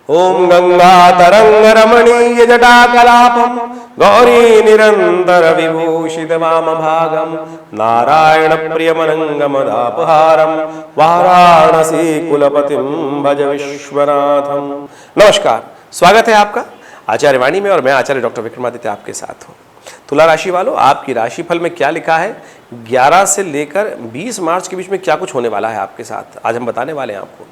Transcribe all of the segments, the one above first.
ओम गंगातरंग रमणीय जटाकलापम गौरी निरंतर विभूषित वाम भागम नारायण प्रियमनंगमदापहारम वाराणसी कुलपतिम भज विश्वनाथम। नमस्कार, स्वागत है आपका आचार्य वाणी में और मैं आचार्य डॉक्टर विक्रमादित्य आपके साथ हूँ। तुला राशि वालों, आपकी राशिफल में क्या लिखा है 11 से लेकर 20 मार्च के बीच में क्या कुछ होने वाला है आपके साथ, आज हम बताने वाले हैं आपको।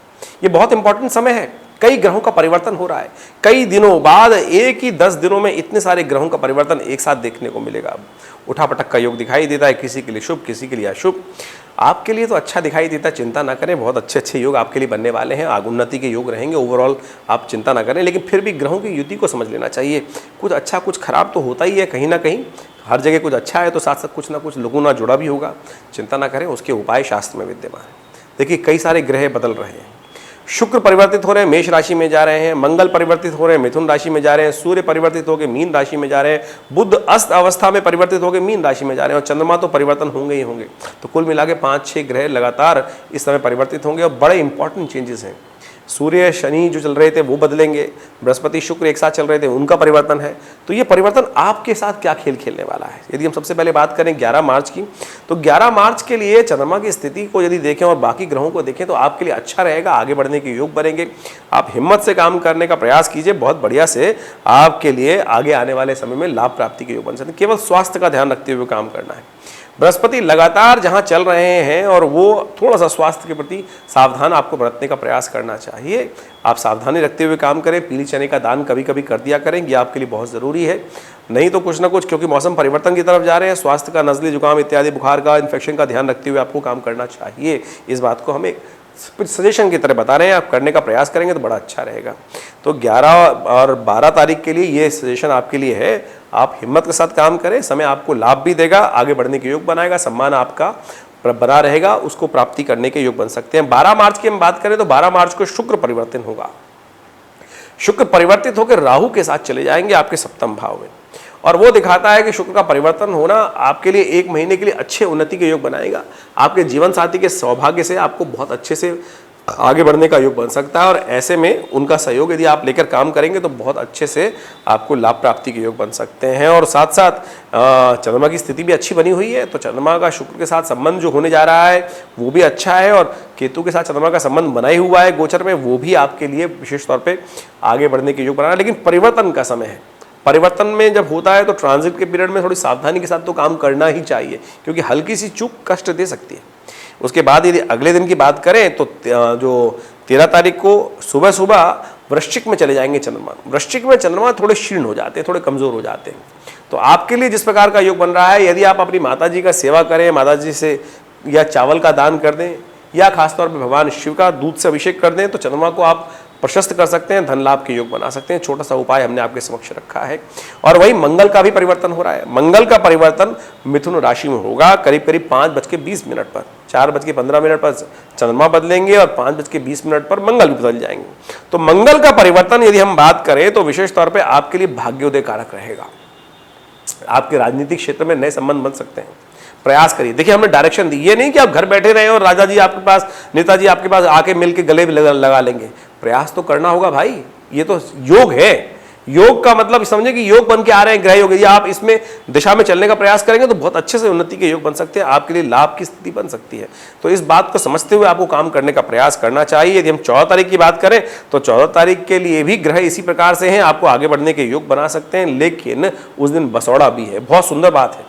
ये बहुत इंपॉर्टेंट समय है, कई ग्रहों का परिवर्तन हो रहा है। कई दिनों बाद एक ही 10 दिनों में इतने सारे ग्रहों का परिवर्तन एक साथ देखने को मिलेगा। उठापटक का योग दिखाई देता है, किसी के लिए शुभ किसी के लिए अशुभ। आपके लिए तो अच्छा दिखाई देता है, चिंता ना करें, बहुत अच्छे अच्छे योग आपके लिए बनने वाले हैं, आग उन्नति के योग रहेंगे। ओवरऑल आप चिंता ना करें, लेकिन फिर भी ग्रहों की युति को समझ लेना चाहिए। कुछ अच्छा कुछ खराब तो होता ही है, कहीं ना कहीं हर जगह कुछ अच्छा है तो साथ साथ कुछ ना कुछ लघुना जुड़ा भी होगा। चिंता ना करें, उसके उपाय शास्त्र में विद्यमान है। देखिए, कई सारे ग्रह बदल रहे हैं। शुक्र परिवर्तित हो रहे हैं, मेष राशि में जा रहे हैं। मंगल परिवर्तित हो रहे हैं, मिथुन राशि में जा रहे हैं। सूर्य परिवर्तित होकर मीन राशि में जा रहे हैं। बुध अस्त अवस्था में परिवर्तित होकर मीन राशि में जा रहे हैं और चंद्रमा तो परिवर्तन होंगे ही होंगे। तो कुल मिला के 5-6 ग्रह लगातार इस समय परिवर्तित होंगे और बड़े इंपॉर्टेंट चेंजेस हैं। सूर्य शनि जो चल रहे थे वो बदलेंगे, बृहस्पति शुक्र एक साथ चल रहे थे उनका परिवर्तन है। तो ये परिवर्तन आपके साथ क्या खेल खेलने वाला है, यदि हम सबसे पहले बात करें 11 मार्च की, तो 11 मार्च के लिए चंद्रमा की स्थिति को यदि देखें और बाकी ग्रहों को देखें तो आपके लिए अच्छा रहेगा, आगे बढ़ने के योग बनेंगे। आप हिम्मत से काम करने का प्रयास कीजिए, बहुत बढ़िया से आपके लिए आगे आने वाले समय में लाभ प्राप्ति के योग बन सकते हैं। केवल स्वास्थ्य का ध्यान रखते हुए काम करना है। बृहस्पति लगातार जहां चल रहे हैं और वो थोड़ा सा स्वास्थ्य के प्रति सावधान आपको बरतने का प्रयास करना चाहिए। आप सावधानी रखते हुए काम करें, पीली चने का दान कभी कभी कर दिया करें, ये आपके लिए बहुत ज़रूरी है। नहीं तो कुछ ना कुछ, क्योंकि मौसम परिवर्तन की तरफ जा रहे हैं, स्वास्थ्य का नज़ले जुकाम इत्यादि बुखार का इन्फेक्शन का ध्यान रखते हुए आपको काम करना चाहिए। इस बात को हमें सजेशन की तरह बता रहे हैं, आप करने का प्रयास करेंगे तो बड़ा अच्छा रहेगा। तो 11 और 12 तारीख के लिए ये सजेशन आपके लिए है। आप हिम्मत के साथ काम करें, समय आपको लाभ भी देगा, आगे बढ़ने के योग बनाएगा, सम्मान आपका बना रहेगा, उसको प्राप्ति करने के योग बन सकते हैं। 12 मार्च की हम बात करें तो 12 मार्च को शुक्र परिवर्तन होगा। शुक्र परिवर्तित होकर राहु के साथ चले जाएंगे आपके सप्तम भाव में, और वो दिखाता है कि शुक्र का परिवर्तन होना आपके लिए 1 महीने के लिए अच्छे उन्नति के योग बनाएगा। आपके जीवन साथी के सौभाग्य से आपको बहुत अच्छे से आगे बढ़ने का योग बन सकता है, और ऐसे में उनका सहयोग यदि आप लेकर काम करेंगे तो बहुत अच्छे से आपको लाभ प्राप्ति के योग बन सकते हैं। और साथ साथ चंद्रमा की स्थिति भी अच्छी बनी हुई है, तो चंद्रमा का शुक्र के साथ संबंध जो होने जा रहा है वो भी अच्छा है, और केतु के साथ चंद्रमा का संबंध बना ही हुआ है गोचर में, वो भी आपके लिए विशेष तौर पर आगे बढ़ने के योग बना है। लेकिन परिवर्तन का समय है, परिवर्तन में जब होता है तो ट्रांजिट के पीरियड में थोड़ी सावधानी के साथ तो काम करना ही चाहिए, क्योंकि हल्की सी चूक कष्ट दे सकती है। उसके बाद यदि अगले दिन की बात करें तो जो 13 तारीख को सुबह सुबह वृश्चिक में चले जाएंगे चंद्रमा। वृश्चिक में चंद्रमा थोड़े क्षीण हो जाते हैं, थोड़े कमजोर हो जाते हैं। तो आपके लिए जिस प्रकार का योग बन रहा है, यदि आप अपनी माताजी का सेवा करें, माताजी से या चावल का दान कर दें, या खासतौर पर भगवान शिव का दूध से अभिषेक कर दें, तो चंद्रमा को आप प्रशस्त कर सकते हैं, धन लाभ के योग बना सकते हैं। छोटा सा उपाय हमने आपके समक्ष रखा है। और वही मंगल का भी परिवर्तन हो रहा है। मंगल का परिवर्तन मिथुन राशि में होगा करीब करीब 5:20 पर। 4:15 पर चंद्रमा बदलेंगे और 5:20 पर मंगल भी बदल जाएंगे। तो मंगल का परिवर्तन यदि हम बात करें तो विशेष तौर पर आपके लिए भाग्योदय कारक रहेगा। आपके राजनीतिक क्षेत्र में नए संबंध बन सकते हैं, प्रयास करिए। देखिए, हमने डायरेक्शन दी, ये नहीं कि आप घर बैठे रहे और राजा जी आपके पास, नेताजी आपके पास आके मिलके गले लगा लेंगे। प्रयास तो करना होगा भाई, ये तो योग है। योग का मतलब समझे कि योग बन के आ रहे हैं ग्रह योग। यदि आप इसमें दिशा में चलने का प्रयास करेंगे तो बहुत अच्छे से उन्नति के योग बन सकते हैं, आपके लिए लाभ की स्थिति बन सकती है। तो इस बात को समझते हुए आपको काम करने का प्रयास करना चाहिए। यदि हम 14 तारीख की बात करें तो 14 तारीख के लिए भी ग्रह इसी प्रकार से हैं, आपको आगे बढ़ने के योग बना सकते हैं। लेकिन उस दिन बसौड़ा भी है, बहुत सुंदर बात है।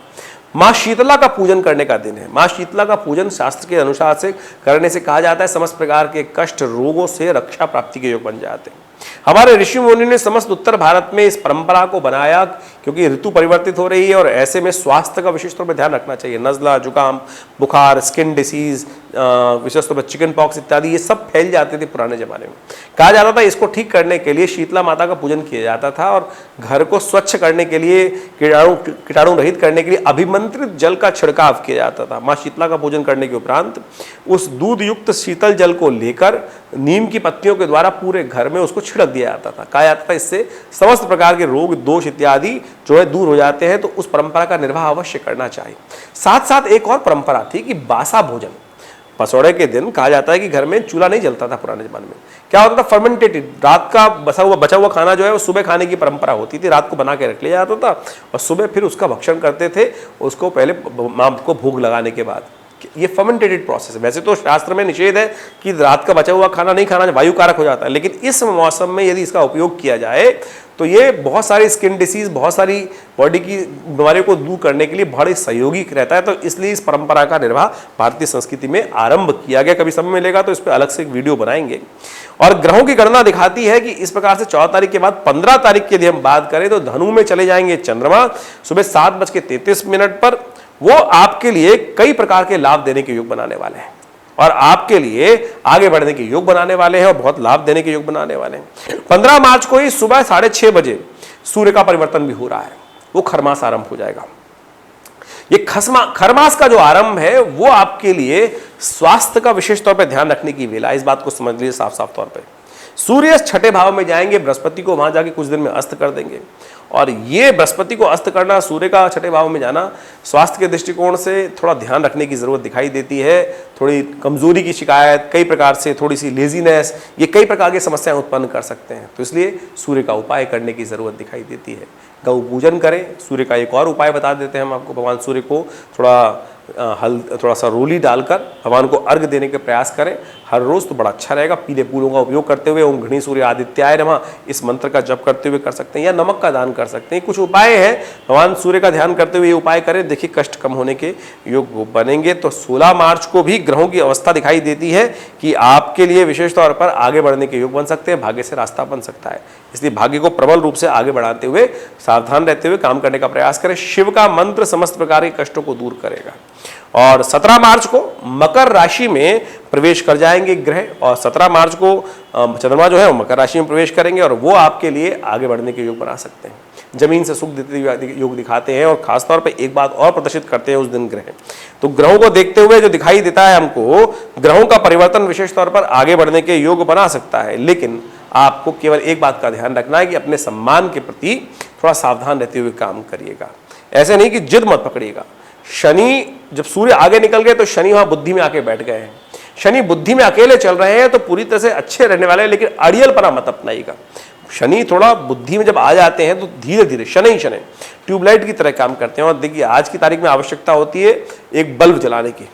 माँ शीतला का पूजन करने का दिन है। माँ शीतला का पूजन शास्त्र के अनुसार से करने से कहा जाता है समस्त प्रकार के कष्ट रोगों से रक्षा प्राप्ति के योग बन जाते हैं। हमारे ऋषि मुनि ने समस्त उत्तर भारत में इस परंपरा को बनाया, क्योंकि ऋतु परिवर्तित हो रही है और ऐसे में स्वास्थ्य का विशेष तौर पर ध्यान रखना चाहिए। नज़ला, जुकाम, बुखार, स्किन डिसीज, विशेष तौर पर चिकन पॉक्स इत्यादि ये सब फैल जाते थे पुराने जमाने में। कहा जाता था इसको ठीक करने के लिए शीतला माता का पूजन किया जाता था, और घर को स्वच्छ करने के लिए, कीटाणु रहित करने के लिए अभिमंत्रित जल का छिड़काव किया जाता था। माँ शीतला का पूजन करने के उपरांत उस दूध युक्त शीतल जल को लेकर नीम की पत्तियों के द्वारा पूरे घर में उसको छिड़क दिया जाता था। कहा जाता था इससे समस्त प्रकार के रोग दोष इत्यादि जो है दूर हो जाते हैं। तो उस परंपरा का निर्वाह अवश्य करना चाहिए। साथ साथ एक और परंपरा थी कि बासा भोजन, पसौड़े के दिन कहा जाता है कि घर में चूल्हा नहीं जलता था पुराने जमाने में। क्या होता था, फर्मेंटेटेड, रात का बचा हुआ खाना जो है वो सुबह खाने की परंपरा होती थी, रात को बना के रख लिया जाता था और सुबह फिर उसका भक्षण करते थे, उसको पहले मां को भोग लगाने के बाद। ये फर्मेंटेटेड प्रोसेस है। वैसे तो शास्त्र में निषेध है कि रात का बचा हुआ खाना नहीं खाना, वायु कारक हो जाता है, लेकिन इस मौसम में यदि इसका उपयोग किया जाए तो ये बहुत सारी स्किन डिसीज, बहुत सारी बॉडी की बीमारियों को दूर करने के लिए बड़े सहयोगी रहता है। तो इसलिए इस परंपरा का निर्वाह भारतीय संस्कृति में आरंभ किया गया। कभी समय मिलेगा तो इस पर अलग से एक वीडियो बनाएंगे। और ग्रहों की गणना दिखाती है कि इस प्रकार से 14 तारीख के बाद 15 तारीख की यदि हम बात करें तो धनु में चले जाएंगे चंद्रमा सुबह 7:33 पर। वो आपके लिए कई प्रकार के लाभ देने के योग बनाने वाले हैं और आपके लिए आगे बढ़ने के योग बनाने वाले हैं और बहुत लाभ देने के योग बनाने वाले हैं। 15 मार्च को ही सुबह 6:30 बजे सूर्य का परिवर्तन भी हो रहा है, वो खरमास आरंभ हो जाएगा। ये खरमास का जो आरंभ है वो आपके लिए स्वास्थ्य का विशेष तौर पर ध्यान रखने की वेला। इस बात को समझ लीजिए साफ साफ तौर पर। सूर्य 6ठे भाव में जाएंगे, बृहस्पति को वहां जाके कुछ दिन में अस्त कर देंगे और ये बृहस्पति को अस्त करना, सूर्य का 6ठे भाव में जाना, स्वास्थ्य के दृष्टिकोण से थोड़ा ध्यान रखने की जरूरत दिखाई देती है। थोड़ी कमजोरी की शिकायत, कई प्रकार से थोड़ी सी लेजीनेस, ये कई प्रकार की समस्याएं उत्पन्न कर सकते हैं। तो इसलिए सूर्य का उपाय करने की जरूरत दिखाई देती है। गौ पूजन करें। सूर्य का एक और उपाय बता देते हैं हम आपको। भगवान सूर्य को थोड़ा सा रोली डालकर भगवान को अर्घ देने के प्रयास करें हर रोज, तो बड़ा अच्छा रहेगा। पीले फूलों का उपयोग करते हुए ओम घृणी सूर्य आदित्याय नमः इस मंत्र का जप करते हुए कर सकते हैं, या नमक का दान कर सकते हैं। कुछ उपाय है, भगवान सूर्य का ध्यान करते हुए ये उपाय करें, देखिए कष्ट कम होने के योग बनेंगे। तो 16 मार्च को भी ग्रहों की अवस्था दिखाई देती है कि आपके लिए विशेष तौर पर आगे बढ़ने के योग बन सकते हैं, भाग्य से रास्ता बन सकता है। इसलिए भाग्य को प्रबल रूप से आगे बढ़ाते हुए सावधान रहते हुए काम करने का प्रयास करें। शिव का मंत्र समस्त प्रकार के कष्टों को दूर करेगा। और 17 मार्च को मकर राशि में प्रवेश कर जाएंगे ग्रह और 17 मार्च को चंद्रमा जो है वो मकर राशि में प्रवेश करेंगे और वो आपके लिए आगे बढ़ने के योग बना सकते हैं, जमीन से सुख देते हुए योग दिखाते हैं। और खासतौर पे एक बात और प्रदर्शित करते हैं उस दिन ग्रह। तो ग्रहों को देखते हुए जो दिखाई देता है हमको, ग्रहों का परिवर्तन विशेष तौर पर आगे बढ़ने के योग बना सकता है, लेकिन आपको केवल एक बात का ध्यान रखना है कि अपने सम्मान के प्रति थोड़ा सावधान रहते हुए काम करिएगा। ऐसे नहीं कि जिद मत पकड़िएगा। शनि, जब सूर्य आगे निकल गए तो शनि वहां बुद्धि में आके बैठ गए हैं। शनि बुद्धि में अकेले चल रहे हैं तो पूरी तरह से अच्छे रहने वाले हैं, लेकिन अड़ियलपना मत अपनाइएगा। शनि थोड़ा बुद्धि में जब आ जाते हैं तो धीरे धीरे शनि ट्यूबलाइट की तरह काम करते हैं। और देखिए आज की तारीख में आवश्यकता होती है एक बल्ब जलाने की,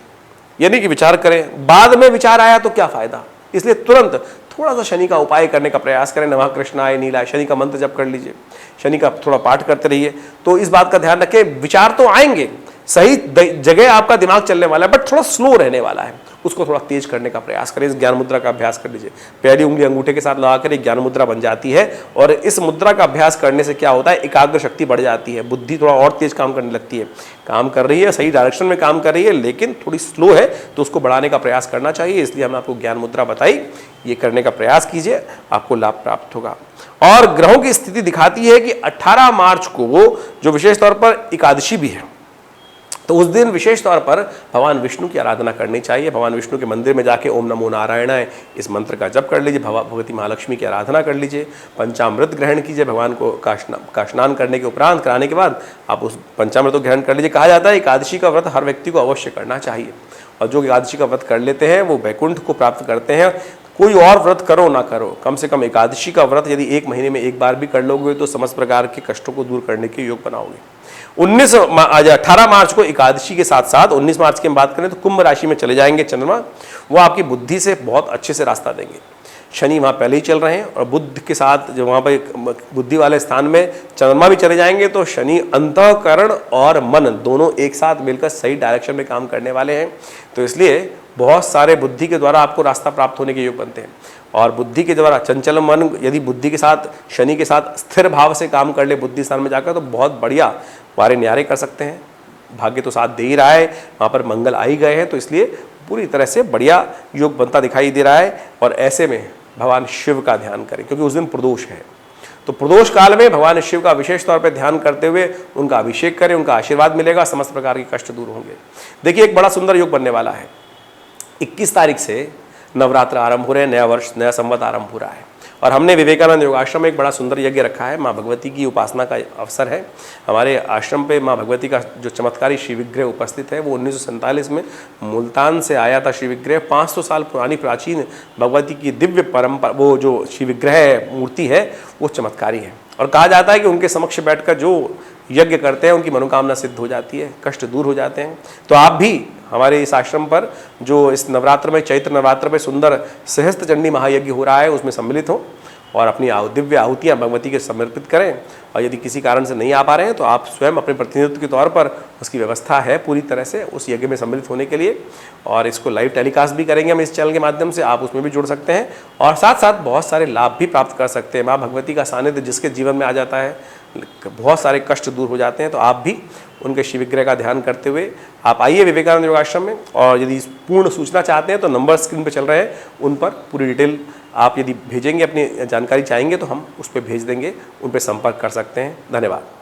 यानी कि विचार करें, बाद में विचार आया तो क्या फायदा। इसलिए तुरंत थोड़ा सा शनि का उपाय करने का प्रयास करें। नमः कृष्णाय नीलाय, शनि का मंत्र जप कर लीजिए, शनि का थोड़ा पाठ करते रहिए। तो इस बात का ध्यान रखें, विचार तो आएंगे, सही जगह आपका दिमाग चलने वाला है, बट थोड़ा स्लो रहने वाला है, उसको थोड़ा तेज करने का प्रयास करें। इस ज्ञान मुद्रा का अभ्यास कर लीजिए। पहली उंगली अंगूठे के साथ लगाकर एक ज्ञान मुद्रा बन जाती है और इस मुद्रा का अभ्यास करने से क्या होता है, एकाग्र शक्ति बढ़ जाती है, बुद्धि थोड़ा और तेज काम करने लगती है। काम कर रही है, सही डायरेक्शन में काम कर रही है, लेकिन थोड़ी स्लो है, तो उसको बढ़ाने का प्रयास करना चाहिए। इसलिए हमने आपको ज्ञान मुद्रा बताई, ये करने का प्रयास कीजिए, आपको लाभ प्राप्त होगा। और ग्रहों की स्थिति दिखाती है कि 18 मार्च को जो विशेष तौर पर एकादशी भी है, तो उस दिन विशेष तौर पर भगवान विष्णु की आराधना करनी चाहिए। भगवान विष्णु के मंदिर में जाके ओम नमो नारायणाय इस मंत्र का जप कर लीजिए, भगवती महालक्ष्मी की आराधना कर लीजिए, पंचामृत ग्रहण कीजिए। भगवान को का स्नान करने के उपरांत, कराने के बाद आप उस पंचामृत को ग्रहण कर लीजिए। कहा जाता है एकादशी का व्रत हर व्यक्ति को अवश्य करना चाहिए और जो एकादशी का व्रत कर लेते हैं वो वैकुंठ को प्राप्त करते हैं। कोई और व्रत करो ना करो, कम से कम एकादशी का व्रत यदि एक महीने में एक बार भी कर लोगे तो समस्त प्रकार के कष्टों को दूर करने के योग बनाओगे। 18 मार्च को एकादशी के साथ साथ 19 मार्च की हम बात करें तो कुंभ राशि में चले जाएंगे चंद्रमा। वो आपकी बुद्धि से बहुत अच्छे से रास्ता देंगे। शनि वहाँ पहले ही चल रहे हैं और बुध के साथ जो वहाँ पर बुद्धि वाले स्थान में चंद्रमा भी चले जाएंगे, तो शनि अंतःकरण और मन दोनों एक साथ मिलकर सही डायरेक्शन में काम करने वाले हैं। तो इसलिए बहुत सारे बुद्धि के द्वारा आपको रास्ता प्राप्त होने के योग बनते हैं। और बुद्धि के द्वारा चंचल मन यदि बुद्धि के साथ, शनि के साथ स्थिर भाव से काम कर ले बुद्धि स्थान में जाकर, तो बहुत बढ़िया वारे न्यारे कर सकते हैं। भाग्य तो साथ दे ही रहा है, वहाँ पर मंगल आ ही गए हैं, तो इसलिए पूरी तरह से बढ़िया योग बनता दिखाई दे रहा है। और ऐसे में भगवान शिव का ध्यान करें, क्योंकि उस दिन प्रदोष है। तो प्रदोष काल में भगवान शिव का विशेष तौर पर ध्यान करते हुए उनका अभिषेक करें, उनका आशीर्वाद मिलेगा, समस्त प्रकार के कष्ट दूर होंगे। देखिए एक बड़ा सुंदर योग बनने वाला है। 21 तारीख से नवरात्र आरंभ हो रहे हैं, नया वर्ष, नया संवत आरंभ हो रहा है और हमने विवेकानंद योगाश्रम में एक बड़ा सुंदर यज्ञ रखा है। माँ भगवती की उपासना का अवसर है। हमारे आश्रम पे माँ भगवती का जो चमत्कारी शिव विग्रह उपस्थित है वो 1947 में मुल्तान से आया था। शिव विग्रह 500 साल पुरानी प्राचीन भगवती की दिव्य परंपरा, वो जो शिव विग्रह मूर्ति है वो चमत्कारी है। और कहा जाता है कि उनके समक्ष बैठकर जो यज्ञ करते हैं उनकी मनोकामना सिद्ध हो जाती है, कष्ट दूर हो जाते हैं। तो आप भी हमारे इस आश्रम पर जो इस नवरात्र में, चैत्र नवरात्र में सुंदर सहस्त्र चंडी महायज्ञ हो रहा है उसमें सम्मिलित हों और अपनी दिव्य आहुतियाँ भगवती के समर्पित करें। और यदि किसी कारण से नहीं आ पा रहे हैं तो आप स्वयं अपने प्रतिनिधित्व के तौर पर, उसकी व्यवस्था है पूरी तरह से उस यज्ञ में सम्मिलित होने के लिए। और इसको लाइव टेलीकास्ट भी करेंगे हम इस चैनल के माध्यम से, आप उसमें भी जुड़ सकते हैं और साथ साथ बहुत सारे लाभ भी प्राप्त कर सकते हैं। माँ भगवती का सानिध्य जिसके जीवन में आ जाता है, बहुत सारे कष्ट दूर हो जाते हैं। तो आप भी उनके शिव विग्रह का ध्यान करते हुए आप आइए विवेकानंद योगाश्रम में। और यदि पूर्ण सूचना चाहते हैं तो नंबर स्क्रीन पर चल रहे हैं, उन पर पूरी डिटेल आप यदि भेजेंगे, अपनी जानकारी चाहेंगे तो हम उस पर भेज देंगे, उन पर संपर्क कर सकते हैं। धन्यवाद।